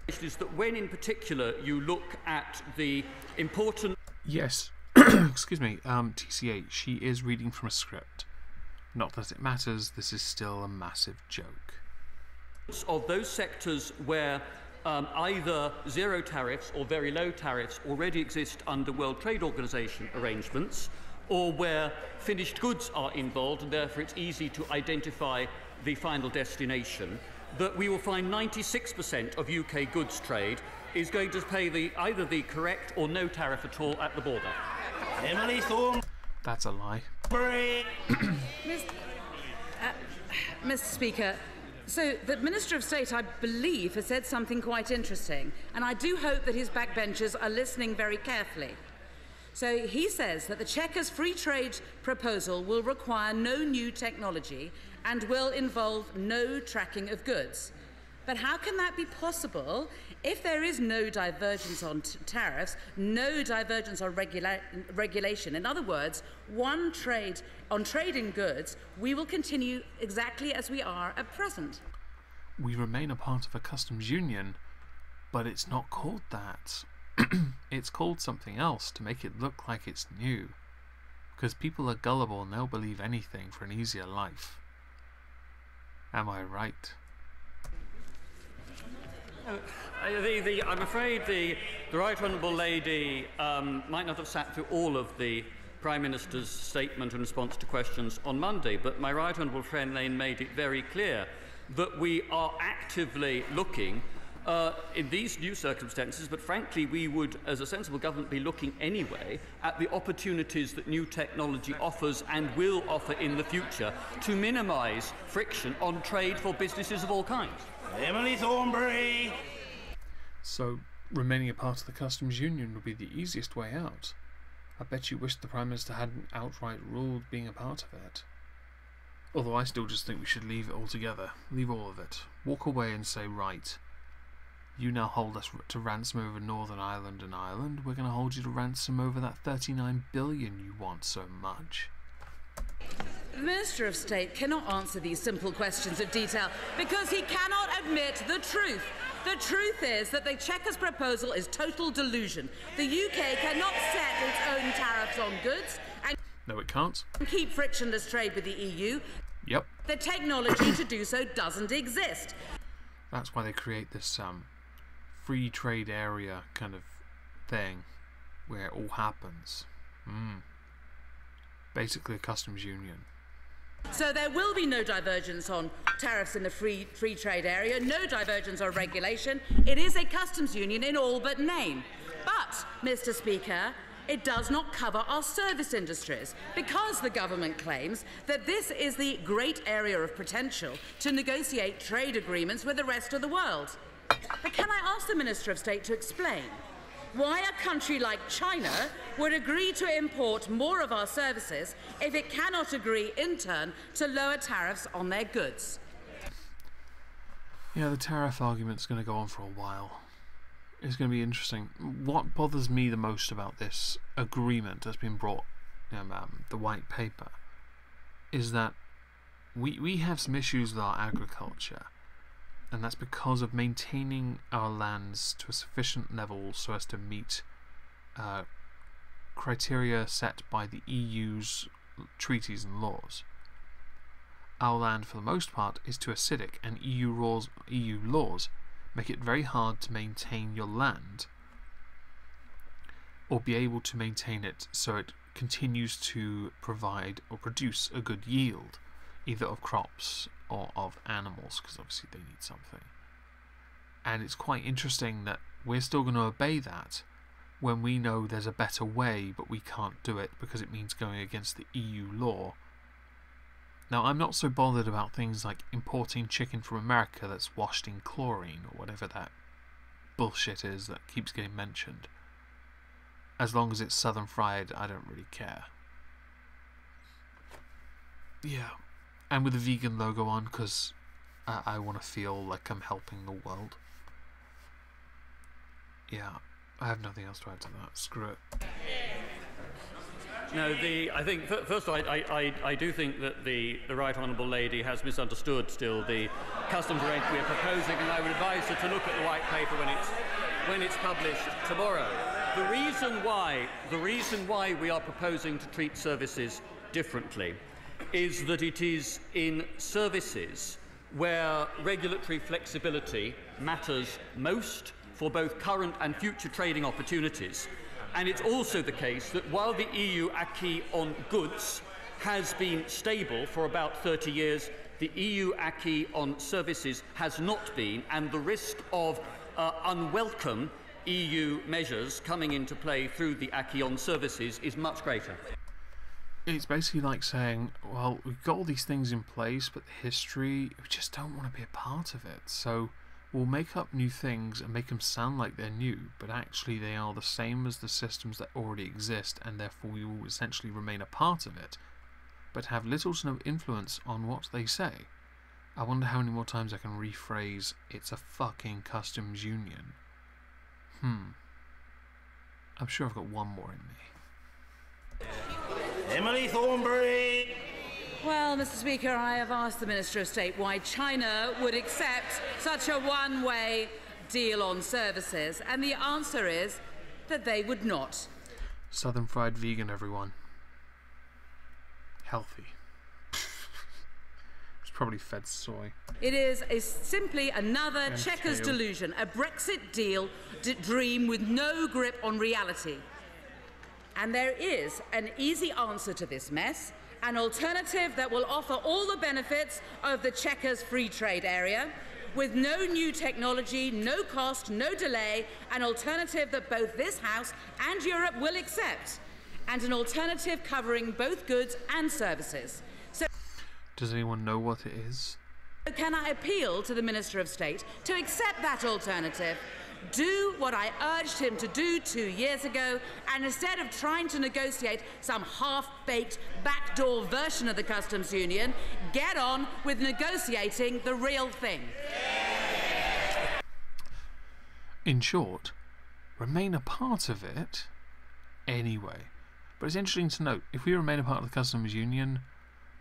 ...is that when, in particular, you look at the important... Yes. Excuse me. TCA, she is reading from a script. Not that it matters, this is still a massive joke. ...of those sectors where either zero tariffs or very low tariffs already exist under World Trade Organization arrangements, or where finished goods are involved and therefore it's easy to identify the final destination, that we will find 96% of UK goods trade is going to pay either the correct or no tariff at all at the border. Emily Thornberry. That's a lie. Mr. Speaker, so the Minister of State, I believe, has said something quite interesting, and I do hope that his backbenchers are listening very carefully. So he says that the Chequers free trade proposal will require no new technology and will involve no tracking of goods. But how can that be possible if there is no divergence on tariffs, no divergence on regulation? In other words, one trade on trade in goods, we will continue exactly as we are at present. We remain a part of a customs union, but it's not called that. It's called something else to make it look like it's new. Because people are gullible and they'll believe anything for an easier life. Am I right? I'm afraid the Right Honourable Lady might not have sat through all of the Prime Minister's statement in response to questions on Monday, but my Right Honourable friend Lane made it very clear that we are actively looking in these new circumstances, but frankly we would, as a sensible government, be looking anyway at the opportunities that new technology offers and will offer in the future to minimise friction on trade for businesses of all kinds. Emily Thornberry! So, remaining a part of the customs union would be the easiest way out. I bet you wish the Prime Minister hadn't outright ruled being a part of it. Although I still just think we should leave it all together. Leave all of it. Walk away and say, right, you now hold us to ransom over Northern Ireland and Ireland. We're going to hold you to ransom over that 39 billion you want so much. The Minister of State cannot answer these simple questions of detail because he cannot admit the truth. The truth is that the Chequers proposal is total delusion. The UK cannot set its own tariffs on goods and No, it can't. keep frictionless trade with the EU. Yep. The technology to do so doesn't exist. That's why they create this free trade area kind of thing where it all happens. Basically a customs union. So there will be no divergence on tariffs in the free trade area, no divergence on regulation. It is a customs union in all but name. But, Mr. Speaker, it does not cover our service industries because the government claims that this is the great area of potential to negotiate trade agreements with the rest of the world. But can I ask the Minister of State to explain why a country like China would agree to import more of our services if it cannot agree, in turn, to lower tariffs on their goods? Yeah, the tariff argument's going to go on for a while. It's going to be interesting. What bothers me the most about this agreement that's been brought, the white paper, is that we have some issues with our agriculture. And that's because of maintaining our lands to a sufficient level so as to meet criteria set by the EU's treaties and laws. Our land, for the most part, is too acidic, and EU laws make it very hard to maintain your land or be able to maintain it so it continues to provide or produce a good yield, either of crops or of animals, because obviously they need something. And it's quite interesting that we're still going to obey that when we know there's a better way, but we can't do it because it means going against the EU law. Now, I'm not so bothered about things like importing chicken from America that's washed in chlorine or whatever that bullshit is that keeps getting mentioned. As long as it's southern fried, I don't really care. Yeah. And with the vegan logo on, because I want to feel like I'm helping the world. Yeah, I have nothing else to add to that. Screw it. No, I think, first of all, I do think that the Right Honourable Lady has misunderstood still the customs arrangement we are proposing, and I would advise her to look at the white paper when it's published tomorrow. The reason why we are proposing to treat services differently is that it is in services where regulatory flexibility matters most for both current and future trading opportunities. And it's also the case that while the EU acquis on goods has been stable for about 30 years, the EU acquis on services has not been, and the risk of unwelcome EU measures coming into play through the acquis on services is much greater. It's basically like saying, well, we've got all these things in place, but the history, we just don't want to be a part of it. So will make up new things and make them sound like they're new, but actually they are the same as the systems that already exist, and therefore we will essentially remain a part of it, but have little to no influence on what they say. I wonder how many more times I can rephrase, "It's a fucking customs union." I'm sure I've got one more in me. Emily Thornberry! Well, Mr. Speaker, I have asked the Minister of State why China would accept such a one-way deal on services, and the answer is that they would not. Southern fried vegan, everyone. Healthy. It's probably fed soy. It is simply another Chequers tail. delusion, a Brexit deal dream with no grip on reality. And there is an easy answer to this mess, an alternative that will offer all the benefits of the Chequers free trade area, with no new technology, no cost, no delay, an alternative that both this House and Europe will accept, and an alternative covering both goods and services. So, does anyone know what it is? can I appeal to the Minister of State to accept that alternative, do what I urged him to do 2 years ago, and instead of trying to negotiate some half-baked backdoor version of the customs union, get on with negotiating the real thing. In short, remain a part of it anyway. But it's interesting to note, if we remain a part of the customs union,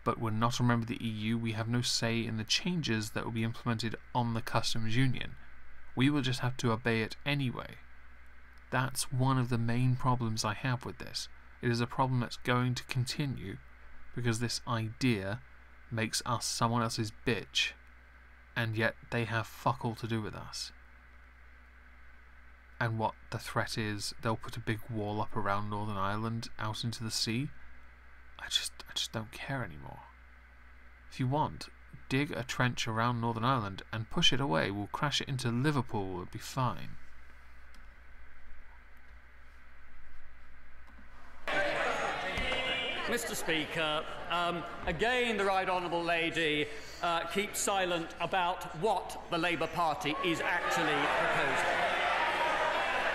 but we're not a member of the EU, we have no say in the changes that will be implemented on the customs union. We will just have to obey it anyway. That's one of the main problems I have with this. It is a problem that's going to continue because this idea makes us someone else's bitch, and yet they have fuck all to do with us. And what the threat is, they'll put a big wall up around Northern Ireland out into the sea. I just don't care anymore. If you want, dig a trench around Northern Ireland and push it away. We'll crash it into Liverpool. It'll be fine. Mr. Speaker, again the Right Honourable Lady keeps silent about what the Labour Party is actually proposing.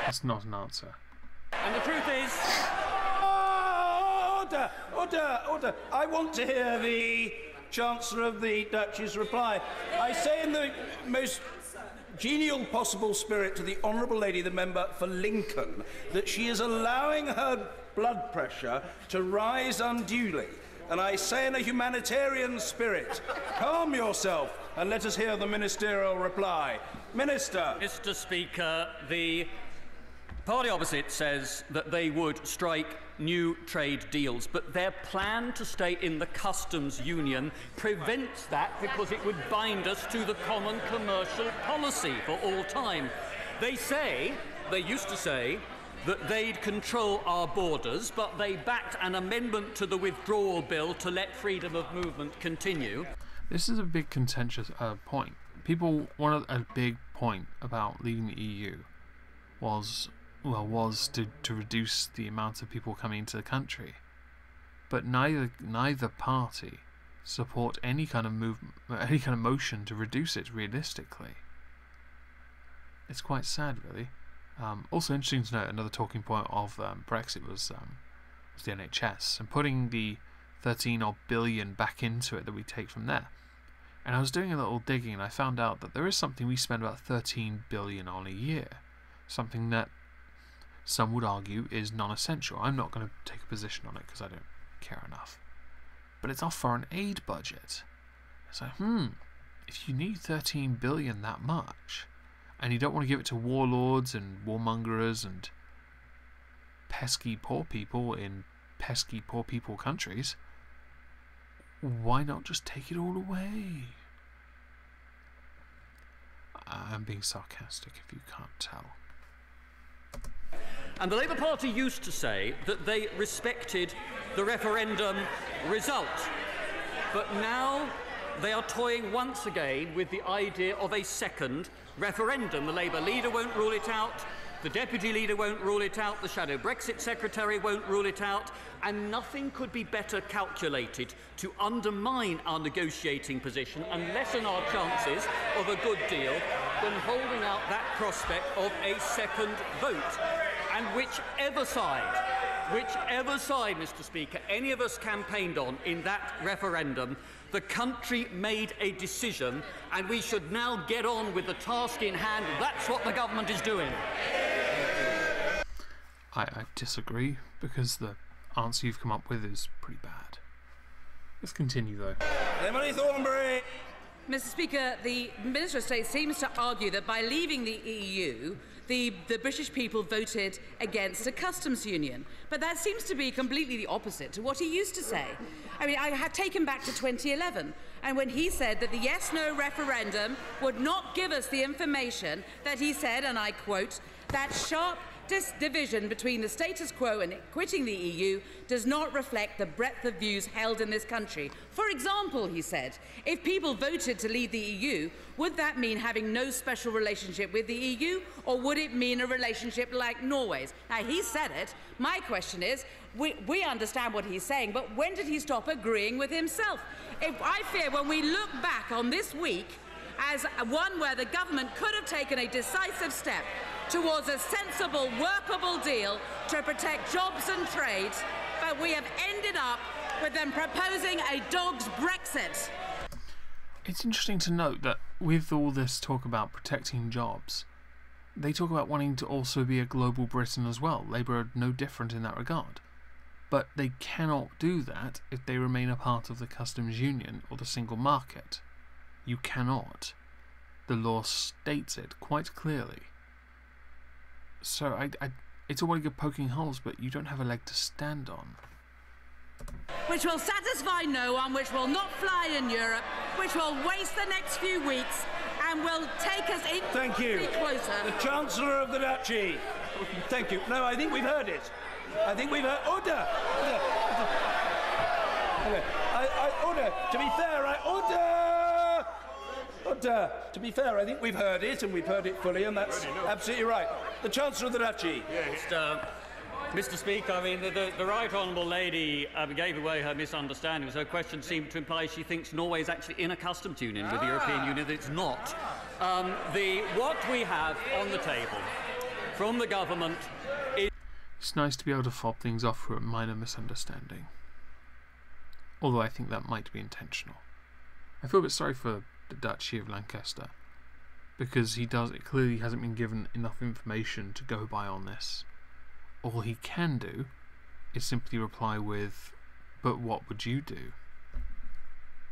That's not an answer. And the truth is... Order! Order! Order! I want to hear the Chancellor of the Duchy's reply. I say in the most genial possible spirit to the Honourable Lady, the member for Lincoln, that she is allowing her blood pressure to rise unduly. And I say in a humanitarian spirit, calm yourself and let us hear the ministerial reply. Minister. Mr. Speaker, the party opposite says that they would strike new trade deals, but their plan to stay in the customs union prevents that because it would bind us to the common commercial policy for all time. They used to say, that they'd control our borders, but they backed an amendment to the withdrawal bill to let freedom of movement continue. This is a big contentious point. A big point about leaving the EU was to reduce the amount of people coming into the country. But neither party support any kind of movement, any kind of motion to reduce it realistically. It's quite sad, really. Also interesting to note, another talking point of Brexit was the NHS and putting the 13 odd billion back into it that we take from there. And I was doing a little digging and I found out that there is something we spend about 13 billion on a year, something that some would argue is non-essential. I'm not going to take a position on it because I don't care enough. But it's our foreign aid budget. It's like, if you need 13 billion that much, and you don't want to give it to warlords and warmongers and pesky poor people in pesky poor people countries, why not just take it all away? I'm being sarcastic if you can't tell. And the Labour Party used to say that they respected the referendum result. But now they are toying once again with the idea of a second referendum. The Labour leader won't rule it out. The Deputy Leader won't rule it out, the Shadow Brexit Secretary won't rule it out, and nothing could be better calculated to undermine our negotiating position and lessen our chances of a good deal than holding out that prospect of a second vote. And whichever side, Mr. Speaker, any of us campaigned on in that referendum, the country made a decision, and we should now get on with the task in hand. That's what the government is doing. I disagree, because the answer you've come up with is pretty bad. Let's continue, though. Emily Thornberry! Mr. Speaker, the Minister of State seems to argue that by leaving the EU, the British people voted against a customs union. But that seems to be completely the opposite to what he used to say. I mean, I have taken back to 2011, and when he said that the yes-no referendum would not give us the information that he said, and I quote, that sharp division between the status quo and quitting the EU does not reflect the breadth of views held in this country. For example, he said, if people voted to leave the EU, would that mean having no special relationship with the EU, or would it mean a relationship like Norway's? Now, he said it. My question is, we understand what he's saying, but when did he stop agreeing with himself? I fear when we look back on this week as one where the government could have taken a decisive step towards a sensible, workable deal to protect jobs and trade, but we have ended up with them proposing a dog's Brexit. It's interesting to note that with all this talk about protecting jobs, they talk about wanting to also be a global Britain as well. Labour are no different in that regard. But they cannot do that if they remain a part of the customs union or the single market. You cannot. The law states it quite clearly. So it's all very good poking holes, but you don't have a leg to stand on. Which will satisfy no one, which will not fly in Europe, which will waste the next few weeks and will take us infinitely closer. The Chancellor of the Duchy. Thank you. No, I think we've heard it. I think we've heard... Order! Order! To be fair, Order! To be fair, I think we've heard it, and we've heard it fully, and that's absolutely right. The Chancellor of the Duchy. Mr. Speaker, I mean, the Right Honourable Lady gave away her misunderstandings. Her question seemed to imply she thinks Norway is actually in a customs union with the European Union. It's not. What we have on the table from the government is... It's nice to be able to fob things off for a minor misunderstanding. Although I think that might be intentional. I feel a bit sorry for the Duchy of Lancaster, because it clearly hasn't been given enough information to go by on this. All he can do is simply reply with, but what would you do?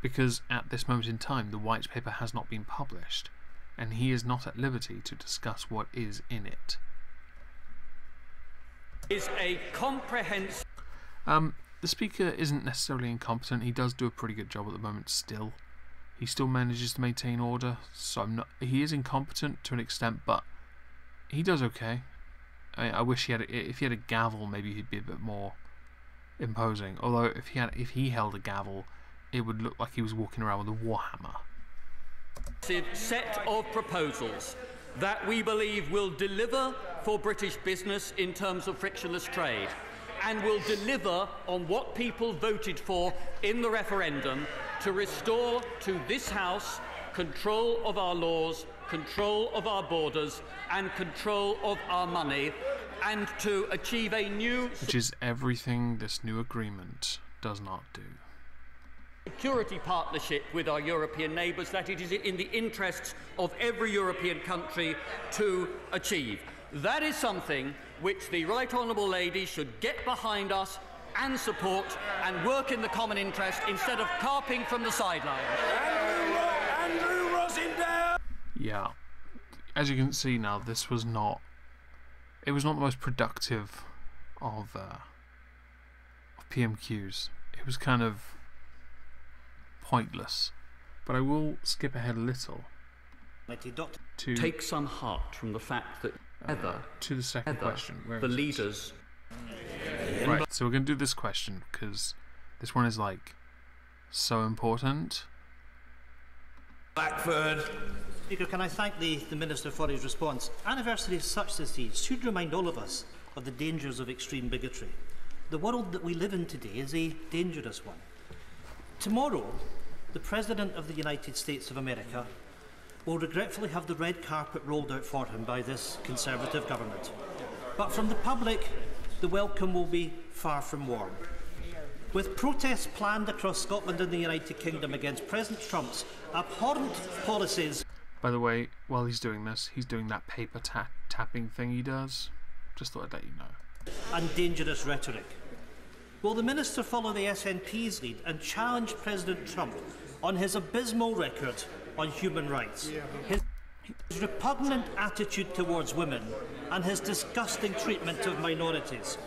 Because at this moment in time the white paper has not been published, and he is not at liberty to discuss what is in it. Is a comprehensive... The Speaker isn't necessarily incompetent. He does do a pretty good job at the moment still. He still manages to maintain order, so he is incompetent to an extent, but he does okay. I wish if he had a gavel, maybe he'd be a bit more imposing. Although if he held a gavel, it would look like he was walking around with a warhammer. Set of proposals that we believe will deliver for British business in terms of frictionless trade, and will deliver on what people voted for in the referendum to restore to this House control of our laws, control of our borders, and control of our money, and to achieve a new... Which is everything this new agreement does not do. ...security partnership with our European neighbours that it is in the interests of every European country to achieve. That is something which the Right Honourable Lady should get behind us and support and work in the common interest instead of carping from the sidelines. Andrew Rosendale! Yeah. As you can see now, this was not... It was not the most productive of PMQs. It was kind of pointless. But I will skip ahead a little to take some heart from the fact that to the second question. The leaders... Right, so we're going to do this question because this one is like so important. Blackfoot, Speaker, can I thank the Minister for his response? Anniversaries such as these should remind all of us of the dangers of extreme bigotry. The world that we live in today is a dangerous one. Tomorrow, the President of the United States of America will regretfully have the red carpet rolled out for him by this Conservative government. But from the public, the welcome will be far from warm. With protests planned across Scotland and the United Kingdom against President Trump's abhorrent policies. By the way, while he's doing this, he's doing that paper tapping thing he does. Just thought I'd let you know. And dangerous rhetoric. Will the Minister follow the SNP's lead and challenge President Trump on his abysmal record on human rights, his repugnant attitude towards women, and his disgusting treatment of minorities?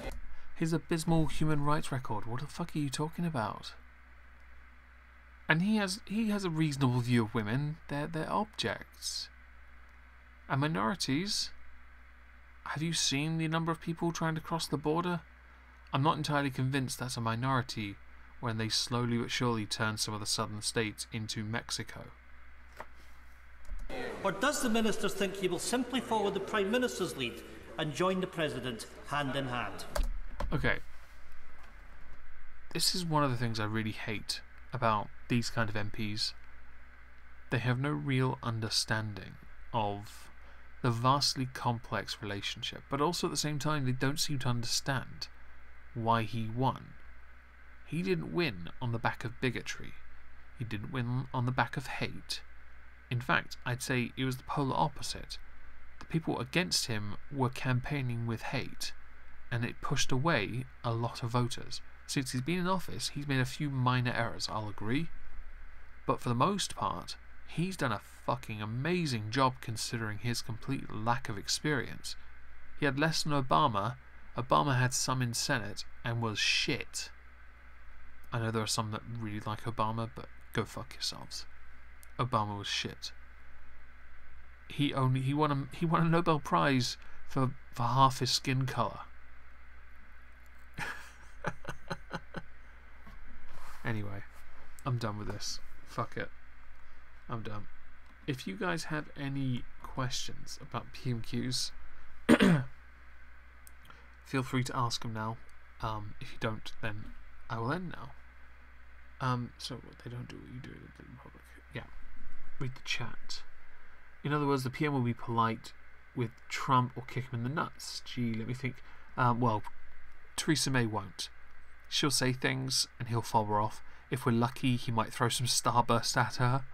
His abysmal human rights record? What the fuck are you talking about? And he has a reasonable view of women. They're objects. And minorities? Have you seen the number of people trying to cross the border? I'm not entirely convinced that's a minority when they slowly but surely turn some of the southern states into Mexico. Or does the Minister think he will simply follow the Prime Minister's lead and join the President hand in hand? Okay. This is one of the things I really hate about these kind of MPs. They have no real understanding of the vastly complex relationship, but also at the same time they don't seem to understand why he won. He didn't win on the back of bigotry. He didn't win on the back of hate. In fact, I'd say it was the polar opposite. The people against him were campaigning with hate, and it pushed away a lot of voters. Since he's been in office, he's made a few minor errors, I'll agree. But for the most part, he's done a fucking amazing job considering his complete lack of experience. He had less than Obama. Obama had some in Senate and was shit. I know there are some that really like Obama, but go fuck yourselves. Obama was shit. He won a Nobel Prize for half his skin colour. Anyway, I'm done with this. Fuck it. I'm done. If you guys have any questions about PMQs, feel free to ask them now. If you don't, then I will end now. So what they don't do what you do in public. Yeah. Read the chat. In other words, the PM will be polite with Trump or kick him in the nuts. Gee, let me think. Well, Theresa May won't. She'll say things and he'll fob her off. If we're lucky, he might throw some starburst at her,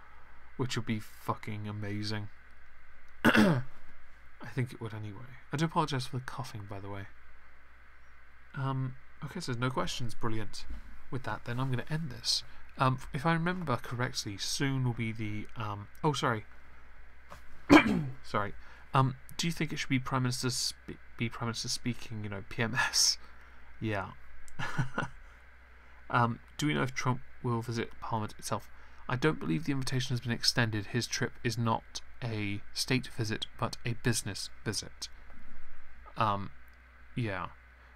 which would be fucking amazing. I think it would anyway. I do apologise for the coughing, by the way. Okay, so there's no questions. Brilliant. With that, then I'm going to end this. If I remember correctly, soon will be the... oh, sorry. Sorry. Do you think it should be Prime Minister speaking, you know, PMS? Yeah. Do we know if Trump will visit Parliament itself? I don't believe the invitation has been extended. His trip is not a state visit, but a business visit. Yeah.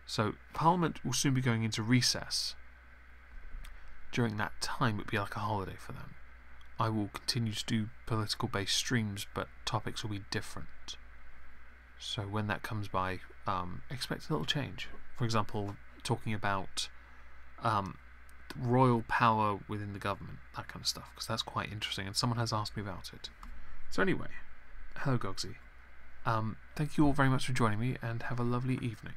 So Parliament will soon be going into recess. During that time, it would be like a holiday for them. I will continue to do political-based streams, but topics will be different. So when that comes by, expect a little change. For example, talking about royal power within the government, that kind of stuff, because that's quite interesting, and someone has asked me about it. So anyway, hello Gogsy. Thank you all very much for joining me, and have a lovely evening.